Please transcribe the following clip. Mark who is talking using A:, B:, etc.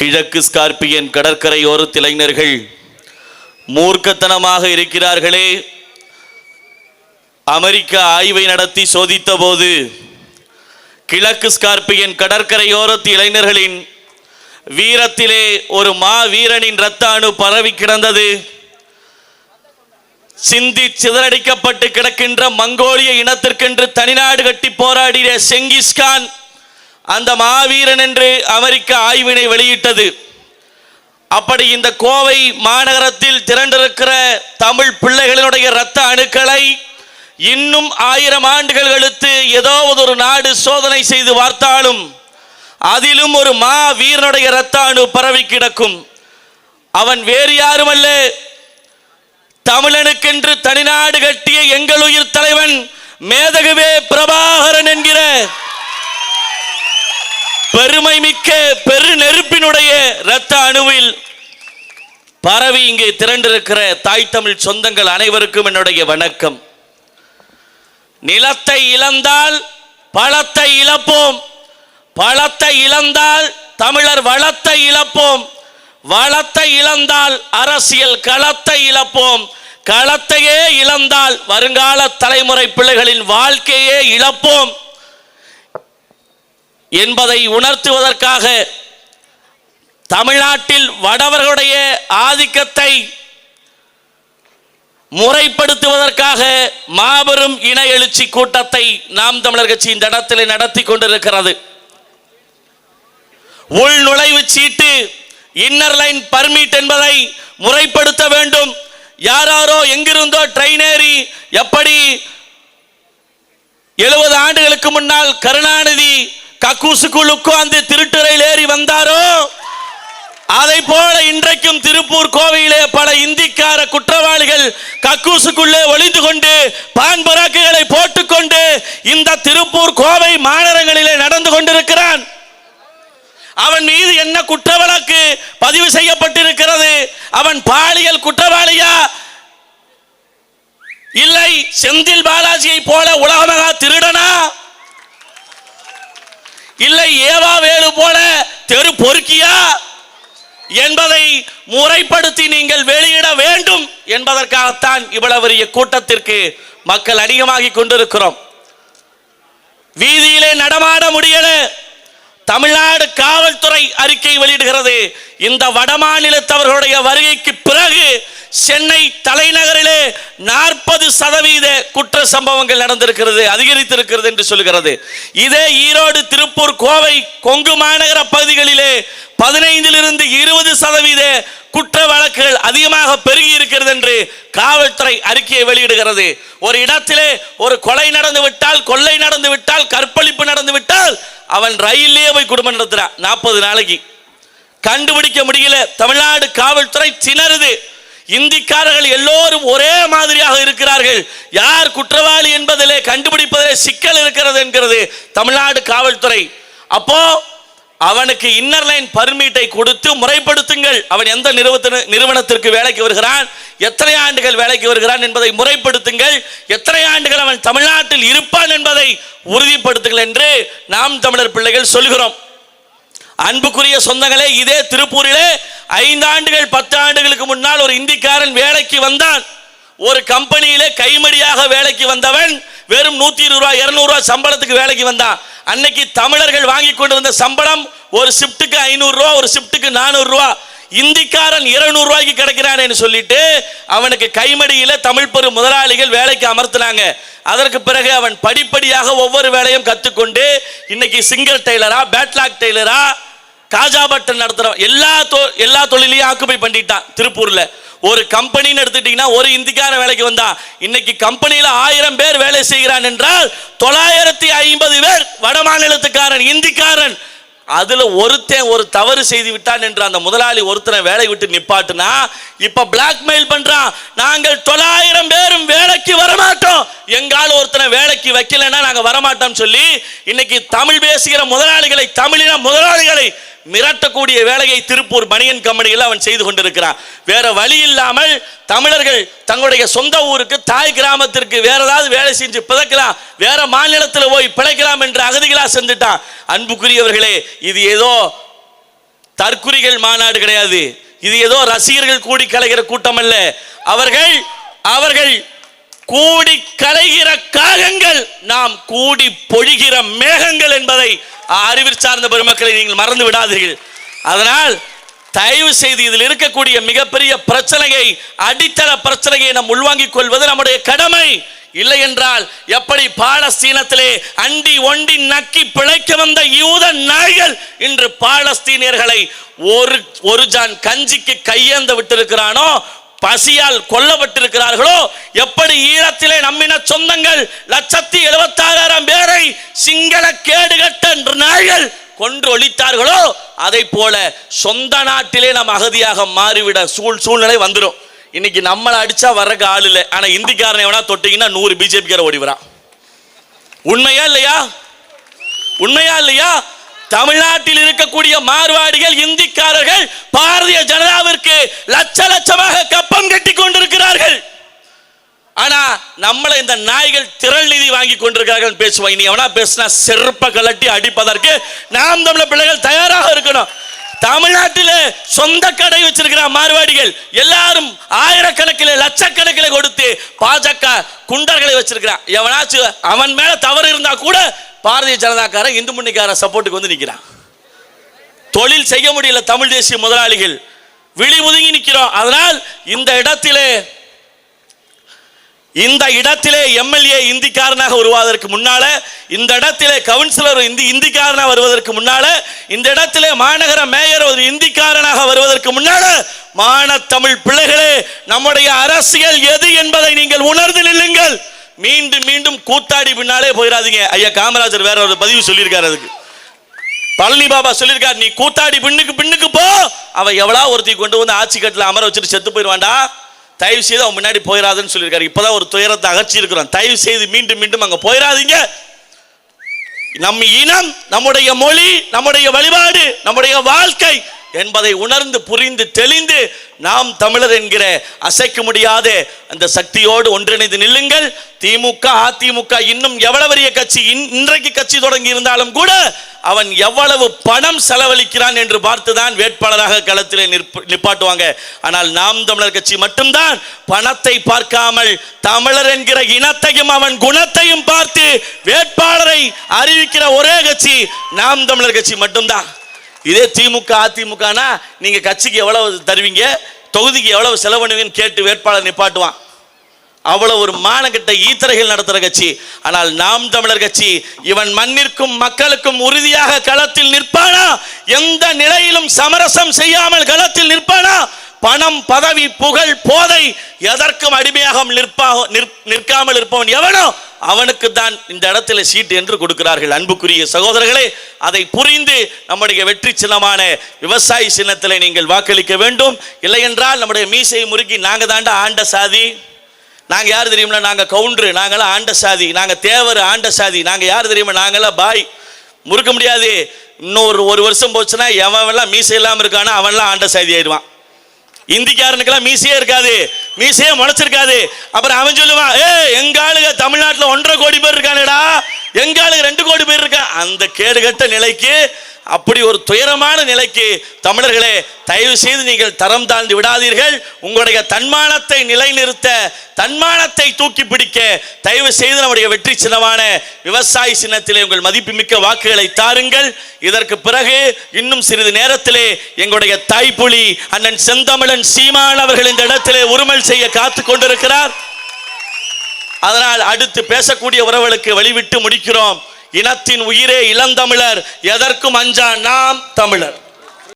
A: கிழக்கு ஸ்கார்பியன் கடற்கரையோரத்து இளைஞர்கள் மூர்க்கத்தனமாக இருக்கிறார்களே. அமெரிக்கா ஆய்வை நடத்தி சோதித்த போது கிழக்கு ஸ்கார்பியன் கடற்கரையோரத்து இளைஞர்களின் வீரத்திலே ஒரு மா வீரனின் இரத்த அணு பரவி கிடந்தது. சிந்தி சிதறடிக்கப்பட்டு கிடக்கின்ற மங்கோலிய இனத்திற்கென்று தனிநாடு கட்டி போராடிய செங்கிஸ்கான் அந்த மாவீரன் என்று அமெரிக்கா ஆய்வினை வெளியிட்டது. அப்படி இந்த கோவை மாநகரத்தில் திரண்டிருக்கிற தமிழ் பிள்ளைகளினுடைய இரத்த அணுக்களை இன்னும் 1000 ஆண்டுகள் கழித்து ஏதோ ஒரு நாடு சோதனை செய்து பார்த்தாலும் அதிலும் ஒரு மா வீரனுடைய இரத்த அணு பரவி கிடக்கும். அவன் வேறு யாருமல்ல, தமிழனுக்கென்று தனிநாடு கட்டிய எங்கள் உயிர் தலைவன் மேதகுவே பிரபாகரன் என்கிற பெருமை மிக்க பெரு நெருப்பினுடைய இரத்த அணுவில் பரவி இங்கே திரண்டிருக்கிற தாய் தமிழ் சொந்தங்கள் அனைவருக்கும் என்னுடைய வணக்கம். நிலத்தை இழந்தால் பழத்தை இழப்போம், பழத்தை இழந்தால் தமிழர் வளத்தை இழப்போம், வளத்தை இழந்தால் அரசியல் களத்தை இழப்போம், களத்தையே இழந்தால் வருங்கால தலைமுறை பிள்ளைகளின் வாழ்க்கையே இழப்போம் என்பதை உணர்த்துவதற்காக தமிழ்நாட்டில் வடவர்களுடைய ஆதிக்கத்தை முறைப்படுத்துவதற்காக மாபெரும் இன எழுச்சி கூட்டத்தை நாம் தமிழர் கட்சி இந்த இடத்தில் நடத்தி கொண்டிருக்கிறது. உள் நுழைவு சீட்டு இன்னர் லைன் பர்மிட் என்பதை முறைப்படுத்த வேண்டும். யாரோ எங்கிருந்தோ ட்ரெயின் ஏறி எப்படி 70 ஆண்டுகளுக்கு முன்னால் கருணாநிதி கக்கூசுக்குள் உட்கார்ந்து திருட்டுறையில் ஏறி வந்தாரோ அதை போல இன்றைக்கும் திருப்பூர் கோவையிலே பல இந்திக்கார குற்றவாளிகள் கக்கூசுக்குள்ளே ஒளிந்து கொண்டு பான் பராக்குகளை போட்டுக்கொண்டு இந்த திருப்பூர் கோவை மாநகரங்களிலே நடந்து கொண்டிருக்கிறான். அவன் மீது என்ன குற்ற வழக்கு பதிவு செய்யப்பட்டிருக்கிறது? அவன் பாலியல் குற்றவாளியா இல்லை செந்தில் பாலாஜியை போல உலகமகா திருடனா இல்லை ஏவா வேலு போல தெரு பொறுக்கியா என்பதை முறைப்படுத்தி நீங்கள் வெளியிட வேண்டும் என்பதற்காகத்தான் இவ்வளவு பெரிய கூட்டத்திற்கு மக்கள் அதிகமாகி கொண்டிருக்கிறோம். வீதியிலே நடமாட முடியல. தமிழ்நாடு காவல்துறை அறிக்கை வெளியிடுகிறது. இந்த வடமாநிலத்தவர்களுடைய வருகைக்கு பிறகு சென்னை தலைநகரிலே 40% குற்ற சம்பவங்கள் நடந்திருக்கிறது, அதிகரித்திருக்கிறது என்று சொல்கிறது. இதே ஈரோடு, திருப்பூர், கோவை, கொங்கு மாநகர பகுதிகளிலே 15 - 20% குற்ற வழக்குகள் அதிகமாக பெருகி இருக்கிறது என்று காவல்துறை அறிக்கையை வெளியிடுகிறது. ஒரு இடத்திலே ஒரு கொலை நடந்து விட்டால், கொள்ளை நடந்து விட்டால், கற்பழிப்பு நடந்து விட்டால் அவன் ரயிலே போய் குடும்பம் நடத்துறான். 40 நாளைக்கு கண்டுபிடிக்க முடியல. தமிழ்நாடு காவல்துறை திணறுது. இந்திக்காரர்கள் எல்லோரும் ஒரே மாதிரியாக இருக்கிறார்கள். யார் குற்றவாளி என்பதிலே கண்டுபிடிப்பதிலே சிக்கல் இருக்கிறது என்கிறது தமிழ்நாடு காவல்துறை. அப்போ அவனுக்கு இன்னர் லைன் பர்மிட்டை கொடுத்து முறைப்படுத்துங்கள். அவன் எந்த நிறுவனத்திற்கு வேலைக்கு வருகிறான், எத்தனை ஆண்டுகள் வேலைக்கு வருகிறான் என்பதை முறைப்படுத்துங்கள். எத்தனை ஆண்டுகள் அவன் தமிழ்நாட்டில் இருப்பான் என்பதை உறுதிப்படுத்துங்கள் என்று நாம் தமிழர் பிள்ளைகள் சொல்கிறோம். அன்புக்குரிய சொந்தங்களே, இதே திருப்பூரிலே 5 ஆண்டுகள் 10 ஆண்டுகளுக்கு முன்னால் ஒரு இந்திக்காரன் வேலைக்கு வந்தான். ஒரு கம்பெனியிலே கைமடியாக வேலைக்கு வந்தவன் வெறும் 120 ரூபாய் 200 ரூபாய் சம்பளத்துக்கு வேலைக்கு வந்தான். அன்னைக்கு தமிழர்கள் வாங்கி கொண்டிருந்த சம்பளம் ஒரு ஷிப்டுக்கு 500 ரூபாய், ஒரு ஷிப்டுக்கு 400 ரூபாய். இந்திக்காரன் 200 ரூபாய்க்கு கிடைக்கிறான்னு சொல்லிட்டு அவனுக்கு கைமடியில தமிழ் பெரு முதலாளிகள் வேலைக்கு அமர்த்தினாங்க. அதற்கு பிறகு அவன் படிப்படியாக ஒவ்வொரு வேலையும் கற்றுக்கொண்டு இன்னைக்கு சிங்கர் டெய்லரா, பேட்லாக் டெய்லரா, காஜா பட்டன் நடத்துற எல்லா தொழிலையும் ஆக்குபை பண்ணிட்டான். திருப்பூர்ல ஒரு கம்பெனின்னு எடுத்துட்டீங்கன்னா ஒரு இந்திக்கார வேலைக்கு வந்தா இன்னைக்கு கம்பெனியில 1000 பேர் வேலை செய்கிறான் என்றால் 950 பேர் வட மாநிலத்துக்காரன் இந்திக்காரன். அதுல ஒருத்தன் ஒரு தவறு செய்து விட்டான் என்று அந்த முதலாளி ஒருத்தனை வேலை விட்டு நிப்பாட்டுனா இப்ப பிளாக்மெயில் பண்றான். நாங்கள் 900 பேரும் வேலைக்கு வரமாட்டோம், எங்கால ஒருத்தனை வேலைக்கு வைக்கலன்னா நாங்க வரமாட்டோம் சொல்லி இன்னைக்கு தமிழ் பேசுகிற முதலாளிகளை, தமிழின முதலாளிகளை மிரட்டக்கூடிய வேலையை திருப்பூர் பனியன் கம்பெனியில் அவன் செய்து கொண்டிருக்கிறான். வேற வழி இல்லாமல் தமிழர்கள் தங்களுடைய சொந்த ஊருக்கு, தாய் கிராமத்திற்கு வேற ஏதாவது வேலை செஞ்சு பிழைக்கலாம், வேற மாநிலத்தில் போய் பிழைக்கலாம் என்று அகதிகளா செஞ்சுட்டான். அன்புக்குரியவர்களே, இது ஏதோ தற்குறிகள் மாநாடு கிடையாது. இது ஏதோ ரசிகர்கள் கூடி கலைகிற கூட்டம் அல்ல. அவர்கள் கூடி கலைகிற காகங்கள், நாம் கூடி பொழிகிற மேகங்கள் என்பதை அறிவிற் சார்ந்த பெருமக்களை நீங்கள் மறந்து விடாதீர்கள். அதனால் தயவு செய்து இதில் இருக்கக்கூடிய மிகப்பெரிய பிரச்சனையை, அடித்தள பிரச்சனையை நாம் உள்வாங்கிக் கொள்வது நம்முடைய கடமை. இல்லை என்றால் எப்படி பாலஸ்தீனத்திலே அண்டி ஒண்டி நக்கி பிழைக்க வந்த யூத நாய்கள் இன்று பாலஸ்தீனியர்களை ஒரு ஜான் கஞ்சிக்கு கையேந்த விட்டிருக்கிறானோ, பசியால் கொல்லப்பட்டிருக்கிறார்களோ, எப்படி ஈழத்திலே நம்மின சொந்தங்கள் 176,000 பேரை சிங்கள கேடுகட்ட நாய்கள் கொன்று ஒழித்தார்களோ, அதை போல சொந்த நாட்டிலே நாம் அகதியாக மாறிவிட சூழ்நிலை வந்துடும். இன்னைக்கு நம்மளை அடிச்சா வர்றக்கு ஆள் இல்லை. ஆனா இந்திக்காரனை வேணா தொட்டீங்கன்னா 100 பிஜேபிக்கார ஓடி வரான். உண்மையா இல்லையா? உண்மையா இல்லையா? தமிழ்நாட்டில் இருக்கக்கூடிய மார்வாடிகள், இந்திக்காரர்கள் பாரதிய ஜனதாவிற்கு லட்ச லட்சமாக கப்பம் கட்டி கொண்டிருக்கிறார்கள். ஆனா நம்மளை இந்த நாய்கள் திரள் நிதி வாங்கி கொண்டிருக்கிறார்கள் பேசுவாங்க. நீ எவனா பேசினா செருப்ப கலட்டி அடிப்பதற்கு நாம் தமிழர் பிள்ளைகள் தயாராக இருக்கணும். தமிழ்நாட்டில் சொந்த கடை வச்சிருக்கிற மார்வாடிகள் எல்லாரும் ஆயிரக்கணக்கில் லட்சக்கணக்கில் கொடுத்து பாஜக குண்டர்களை வச்சிருக்கிறான். எவனாச்சும் அவன் மேல தவறு இருந்தா கூட பாரதிய ஜனதாக்காரன் இந்து முன்னிக்கார சப்போர்ட்டுக்கு வந்து நிற்கிறான். தொழில் செய்ய முடியல தமிழ் தேசிய முதலாளிகள், விழி ஒதுங்கி நிற்கிறோம். அதனால் இந்த இடத்திலே எம்எல்ஏ இந்திக்காரனாக வருவதற்கு முன்னால, இந்த இடத்திலே கவுன்சிலர் இந்திக்காரனாக வருவதற்கு முன்னால, இந்த இடத்திலே மாநகர மேயர் ஒரு இந்திக்காரனாக வருவதற்கு முன்னால, தமிழ் பிள்ளைகளே, நம்முடைய அரசியல் எது என்பதை நீங்கள் உணர்ந்து நில்லுங்கள். மீண்டும் மீண்டும் கூத்தாடி பின்னாலே போயிடாதீங்க. ஐயா காமராஜர் வேற ஒரு பதிவு சொல்லியிருக்காரு. அதுக்கு பழனி பாபா சொல்லியிருக்காரு, நீ கூத்தாடி பின்னுக்கு போ, அவன் எவ்வளோ ஒருத்தி கொண்டு வந்து ஆட்சி கட்டில் அமர வச்சுட்டு செத்து போயிடுவான்டா, தயவு செய்து அவன் முன்னாடி போயிடாதுன்னு சொல்லியிருக்காரு. இப்பதான் ஒரு துயரத்தை அகற்றி இருக்கிறோம். தயவு செய்து மீண்டும் மீண்டும் அங்க போயிடாதீங்க. நம் இனம், நம்முடைய மொழி, நம்முடைய வழிபாடு, நம்முடைய வாழ்க்கை என்பதை உணர்ந்து புரிந்து தெளிந்து நாம் தமிழர் என்கிற அசைக்க முடியாத அந்த சக்தியோடு ஒன்றிணைந்து நில்லுங்கள். திமுக அதிமுக இன்னும் எவ்வளவு பெரிய கட்சி, இன்றைக்கு கட்சி தொடங்கி இருந்தாலும் கூட அவன் எவ்வளவு பணம் செலவழிக்கிறான் என்று பார்த்துதான் வேட்பாளராக களத்திலே நிப்பாட்டுவாங்க. ஆனால் நாம் தமிழர் கட்சி மட்டும்தான் பணத்தை பார்க்காமல் தமிழர் என்கிற இனத்தையும் அவன் குணத்தையும் பார்த்து வேட்பாளரை அறிவிக்கிற ஒரே கட்சி நாம் தமிழர் கட்சி மட்டும்தான். இதே திமுக அதிமுகனா நீங்க கட்சிக்கு எவ்வளவு தருவீங்க, தொகுதிக்கு எவ்வளவு செலவணுவீங்கன்னு கேட்டு வேட்பாளர் நிப்பாட்டுவான். அவ்வளவு ஒரு மானகட்ட ஈத்தரைகள் நடத்துற கட்சி. ஆனால் நாம் தமிழர் கட்சி இவன் மண்ணிற்கும் மக்களுக்கும் உறுதியாக களத்தில் நிற்பானா, எந்த நிலையிலும் சமரசம் செய்யாமல் களத்தில் நிற்பானா, பணம் பதவி புகழ் போதை எதற்கும் அடிமையாக நிற்காமல் இருப்பவன் எவனோ அவனுக்கு தான் இந்த இடத்துல சீட்டு என்று கொடுக்கிறார்கள். அன்புக்குரிய சகோதரர்களே, அதை புரிந்து நம்முடைய வெற்றி சின்னமான விவசாயி சின்னத்திலே நீங்கள் வாக்களிக்க வேண்டும். இல்லை என்றால் நம்முடைய மீசையை முறுக்கி நாங்க தாண்டா ஆண்ட சாதி, நாங்க யார் தெரியுமா, நாங்க கவுண்டரு, நாங்களாம் ஆண்ட சாதி, நாங்க தேவர் ஆண்ட சாதி, நாங்க யார் தெரியுமா, நாங்களாம் பாய், முறுக்க முடியாது. இன்னொரு ஒரு வருஷம் போச்சுன்னா எவன்லாம் மீசை இல்லாம இருக்கானோ அவன்லாம் ஆண்ட சாதி ஆயிடுவான். இந்திக்காரனுக்கெல்லாம் மீசையே இருக்காது, மீசையே முளைச்சிருக்காது. அப்புறம் அவன் சொல்லுவான், எங்க ஆளுங்க தமிழ்நாட்டில் 1.5 கோடி பேர் இருக்கானுடா, எங்க ஆளுங்க 2 கோடி பேர் இருக்கா. அந்த கேடுகட்ட நிலைக்கு, அப்படி ஒரு துயரமான நிலைக்கு தமிழர்களே தயவு செய்து நீங்கள் தரம் தாழ்ந்து விடாதீர்கள். உங்களுடைய தன்மானத்தை நிலைநிறுத்த, தன்மானத்தை தூக்கி பிடிக்க தயவு செய்து நம்முடைய வெற்றி சின்னமான விவசாயி சின்னத்திலே உங்கள் மதிப்புமிக்க வாக்குகளை தாருங்கள். இதற்கு பிறகு இன்னும் சிறிது நேரத்திலே எங்களுடைய தாய்ப்புலி அண்ணன் செந்தமிழன் சீமான் அவர்கள் இந்த இடத்திலே உருமல் செய்ய காத்து கொண்டிருக்கிறார். அதனால் அடுத்து பேசக்கூடிய உறவுகளுக்கு வழிவிட்டு முடிக்கிறோம். இனத்தின் உயிரே இளந்தமிழர், எதற்கும் அஞ்சா நாம் தமிழர்.